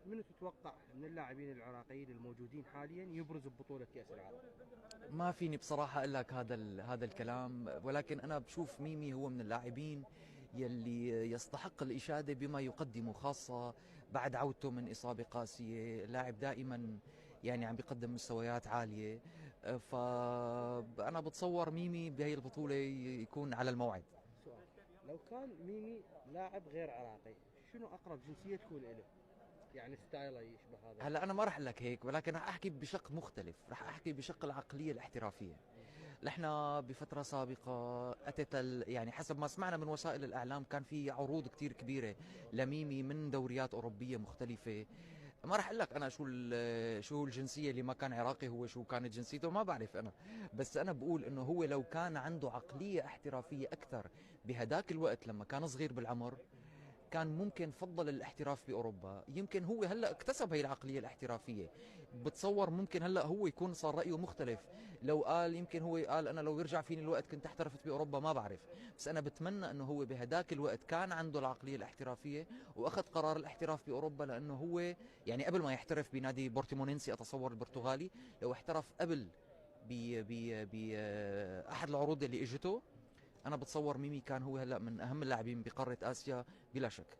منو تتوقع من اللاعبين العراقيين الموجودين حاليا يبرز ببطولة كأس العالم؟ ما فيني بصراحة أقول لك هذا الكلام، ولكن أنا بشوف ميمي هو من اللاعبين يلي يستحق الإشادة بما يقدمه، خاصة بعد عودته من إصابة قاسية. لاعب دائما يعني عم بيقدم مستويات عالية، فأنا بتصور ميمي بهي البطولة يكون على الموعد. سؤال: لو كان ميمي لاعب غير عراقي، شنو أقرب جنسية تكون له؟ يعني ستايله يشبه هذا. هلا انا ما رح أقول لك هيك، ولكن رح احكي بشق مختلف، رح احكي بشق العقليه الاحترافيه. نحن بفتره سابقه اتت يعني حسب ما سمعنا من وسائل الاعلام كان في عروض كتير كبيره لميمي من دوريات اوروبيه مختلفه. ما رح اقول لك انا شو الجنسيه اللي ما كان عراقي، هو شو كانت جنسيته ما بعرف انا. بس انا بقول انه هو لو كان عنده عقليه احترافيه اكثر بهداك الوقت لما كان صغير بالعمر، كان ممكن فضل الاحتراف باوروبا. يمكن هو هلا اكتسب هي العقليه الاحترافيه، بتصور ممكن هلا هو يكون صار رايه مختلف. لو قال، يمكن هو قال انا لو يرجع فيني الوقت كنت احترفت باوروبا، ما بعرف. بس انا بتمنى انه هو بهداك الوقت كان عنده العقليه الاحترافيه واخذ قرار الاحتراف باوروبا، لانه هو يعني قبل ما يحترف بنادي بورتيمونينسي اتصور البرتغالي، لو احترف قبل احد العروض اللي اجته، انا بتصور ميمي كان هو هلا من اهم اللاعبين بقاره اسيا بلا شك.